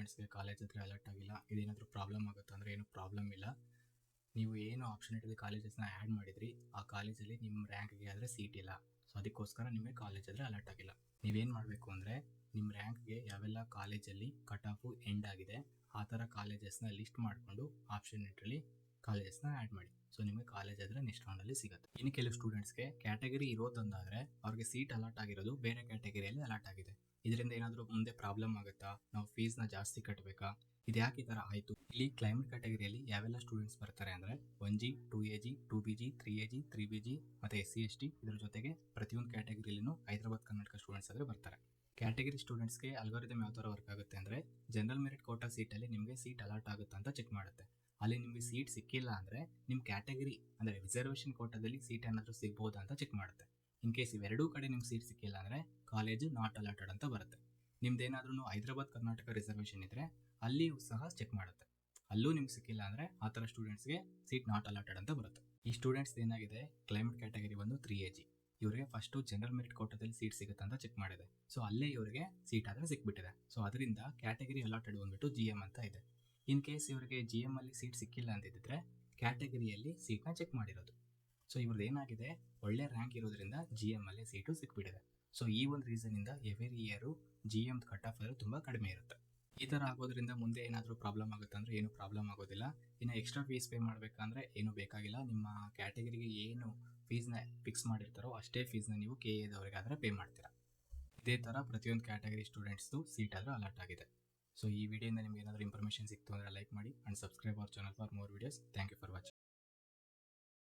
ಸ್ಟೂಡೆಂಟ್ಸ್ಗೆ ಕಾಲೇಜ್ ಹತ್ರ ಅಲರ್ಟ್ ಆಗಿಲ್ಲ, ಇದೇನಾದರೂ ಪ್ರಾಬ್ಲಮ್ ಆಗುತ್ತೆ ಅಂದರೆ ಏನು ಪ್ರಾಬ್ಲಮ್ ಇಲ್ಲ. ನೀವು ಏನು ಆಪ್ಷನಿಟಿ ಕಾಲೇಜಸ್ನ ಆ್ಯಡ್ ಮಾಡಿದ್ರಿ ಆ ಕಾಲೇಜಲ್ಲಿ ನಿಮ್ಮ ರ್ಯಾಂಕ್ಗೆ ಆದರೆ ಸೀಟ್ ಇಲ್ಲ. ಸೊ ಅದಕ್ಕೋಸ್ಕರ ನಿಮಗೆ ಕಾಲೇಜ್ ಆದರೆ ಅಲರ್ಟ್ ಆಗಿಲ್ಲ. ನೀವೇನು ಮಾಡಬೇಕು ಅಂದರೆ ನಿಮ್ಮ ರ್ಯಾಂಕ್ಗೆ ಯಾವೆಲ್ಲ ಕಾಲೇಜಲ್ಲಿ ಕಟ್ ಆಫು ಎಂಡ್ ಆಗಿದೆ ಆ ಥರ ಕಾಲೇಜಸ್ನ ಲಿಸ್ಟ್ ಮಾಡಿಕೊಂಡು ಆಪ್ಷನ್ ಎಂಟ್ರಲ್ಲಿ ಕಾಲೇಜಸ್ನ ಆ್ಯಡ್ ಮಾಡಿ. ಸೊ ನಿಮಗೆ ಕಾಲೇಜ್ ಆದರೆ ನೆಕ್ಸ್ಟ್ ರೌಂಡಲ್ಲಿ ಸಿಗುತ್ತೆ. ಇನ್ನು ಕೆಲವು ಸ್ಟೂಡೆಂಟ್ಸ್ಗೆ ಕ್ಯಾಟಗರಿ ಇರೋದೊಂದಾದರೆ ಅವ್ರಿಗೆ ಸೀಟ್ ಅಲಾಟ್ ಆಗಿರೋದು ಬೇರೆ ಕ್ಯಾಟಗರಿಯಲ್ಲಿ ಅಲಾಟ್ ಆಗಿದೆ. ಇದರಿಂದ ಏನಾದರೂ ಮುಂದೆ ಪ್ರಾಬ್ಲಮ್ ಆಗುತ್ತಾ, ನಾವು ಫೀಸ್ನ ಜಾಸ್ತಿ ಕಟ್ಟಬೇಕಾ, ಇದು ಯಾಕೆ ಈ ಥರ ಆಯಿತು? ಇಲ್ಲಿ ಕ್ಲೈಮೇಟ್ ಕ್ಯಾಟಗರಿಯಲ್ಲಿ ಯಾವೆಲ್ಲ ಸ್ಟೂಡೆಂಟ್ಸ್ ಬರ್ತಾರೆ ಅಂದರೆ 1G 2AG 2BG 3AG 3BG ಮತ್ತು SC ST. ಇದ್ರ ಜೊತೆಗೆ ಪ್ರತಿಯೊಂದು ಕ್ಯಾಟಗರಿಯಲ್ಲೂ ಹೈದರಾಬಾದ್ ಕರ್ನಾಟಕ ಸ್ಟೂಡೆಂಟ್ಸ್ ಆದರೆ ಬರ್ತಾರೆ. ಕ್ಯಾಟಗರಿ ಸ್ಟೂಡೆಂಟ್ಸ್ಗೆ ಅಲ್ಗಾರಿದಮ್ ಯಾವ ಥರ ವರ್ಕ್ ಆಗುತ್ತೆ ಅಂದರೆ ಜನರಲ್ ಮೆರಿಟ್ ಕೋಟಾ ಸೀಟಲ್ಲಿ ನಿಮಗೆ ಸೀಟ್ ಅಲಾಟ್ ಆಗುತ್ತಾ ಅಂತ ಚೆಕ್ ಮಾಡುತ್ತೆ. ಅಲ್ಲಿ ನಿಮಗೆ ಸೀಟ್ ಸಿಕ್ಕಿಲ್ಲ ಅಂದರೆ ನಿಮ್ಮ ಕ್ಯಾಟಗರಿ ಅಂದರೆ ರಿಸರ್ವೇಷನ್ ಕೋಟಾದಲ್ಲಿ ಸೀಟ್ ಏನಾದರೂ ಸಿಗ್ಬೋದಾ ಅಂತ ಚೆಕ್ ಮಾಡುತ್ತೆ. ಇನ್ ಕೇಸ್ ಇವೆರಡೂ ಕಡೆ ನಿಮ್ಗೆ ಸೀಟ್ ಸಿಕ್ಕಿಲ್ಲ ಅಂದರೆ ಕಾಲೇಜು ನಾಟ್ ಅಲಾಟೆಡ್ ಅಂತ ಬರುತ್ತೆ. ನಿಮ್ದೇನಾದ್ರೂ ಹೈದರಾಬಾದ್ ಕರ್ನಾಟಕ ರಿಸರ್ವೇಷನ್ ಇದ್ದರೆ ಅಲ್ಲಿಯೂ ಸಹ ಚೆಕ್ ಮಾಡುತ್ತೆ. ಅಲ್ಲೂ ನಿಮ್ಗೆ ಸಿಕ್ಕಿಲ್ಲ ಅಂದರೆ ಆ ಥರ ಸ್ಟೂಡೆಂಟ್ಸ್ಗೆ ಸೀಟ್ ನಾಟ್ ಅಲಾಟೆಡ್ ಅಂತ ಬರುತ್ತೆ. ಈ ಸ್ಟೂಡೆಂಟ್ಸ್ ಏನಾಗಿದೆ ಕ್ಲೈಮೇಟ್ ಕ್ಯಾಟಗರಿ ಬಂದು 3AG, ಇವರಿಗೆ ಫಸ್ಟು ಜನರಲ್ ಮೆರಿಟ್ ಕೋಟಾದಲ್ಲಿ ಸೀಟ್ ಸಿಗುತ್ತೆ ಅಂತ ಚೆಕ್ ಮಾಡಿದೆ. ಸೊ ಅಲ್ಲೇ ಇವರಿಗೆ ಸೀಟ್ ಆದರೆ ಸಿಕ್ಬಿಟ್ಟಿದೆ. ಸೊ ಅದರಿಂದ ಕ್ಯಾಟಗರಿ ಅಲಾಟೆಡ್ ಬಂದ್ಬಿಟ್ಟು GM ಅಂತ ಇದೆ. ಇನ್ ಕೇಸ್ ಇವರಿಗೆ GM ಅಲ್ಲಿ ಸೀಟ್ ಸಿಕ್ಕಿಲ್ಲ ಅಂತಿದ್ದರೆ ಕ್ಯಾಟಗರಿಯಲ್ಲಿ ಸೀಟ್ನ ಚೆಕ್ ಮಾಡಿರೋದು. ಸೊ ಇವ್ರದ್ದು ಏನಾಗಿದೆ ಒಳ್ಳೆ ರ್ಯಾಂಕ್ ಇರೋದ್ರಿಂದ GM ಅಲ್ಲಿ ಸೀಟು ಸಿಕ್ಬಿಟ್ಟಿದೆ. ಸೊ ಈ ಒಂದು ರೀಸನಿಂದ every year GM cut off ಆದರೆ ತುಂಬ ಕಡಿಮೆ ಇರುತ್ತೆ. ಈ ಥರ ಆಗೋದ್ರಿಂದ ಮುಂದೆ ಏನಾದರೂ ಪ್ರಾಬ್ಲಮ್ ಆಗುತ್ತೆ ಅಂದರೆ ಏನು ಪ್ರಾಬ್ಲಮ್ ಆಗೋದಿಲ್ಲ. ಇನ್ನು ಎಕ್ಸ್ಟ್ರಾ ಫೀಸ್ ಪೇ ಮಾಡಬೇಕಂದ್ರೆ ಏನೂ ಬೇಕಾಗಿಲ್ಲ. ನಿಮ್ಮ ಕ್ಯಾಟಗರಿಗೆ ಏನು ಫೀಸ್ನ ಫಿಕ್ಸ್ ಮಾಡಿರ್ತಾರೋ ಅಷ್ಟೇ ಫೀಸ್ನ ನೀವು KA ಆದರೆ ಪೇ ಮಾಡ್ತೀರಾ. ಇದೇ ಥರ ಪ್ರತಿಯೊಂದು ಕ್ಯಾಟಗರಿ ಸ್ಟೂಡೆಂಟ್ಸ್ದು ಸೀಟ್ ಆದರೆ ಅಲಾಟ್ ಆಗಿದೆ. ಸೊ ಈ ವಿಡಿಯೋಯಿಂದ ನಿಮ್ಗೆ ಏನಾದರೂ ಇನ್ಫಾರ್ಮೇಷನ್ ಸಿಕ್ತು ಅಂದರೆ ಲೈಕ್ ಮಾಡಿ and subscribe our channel for more videos. Thank you for watching.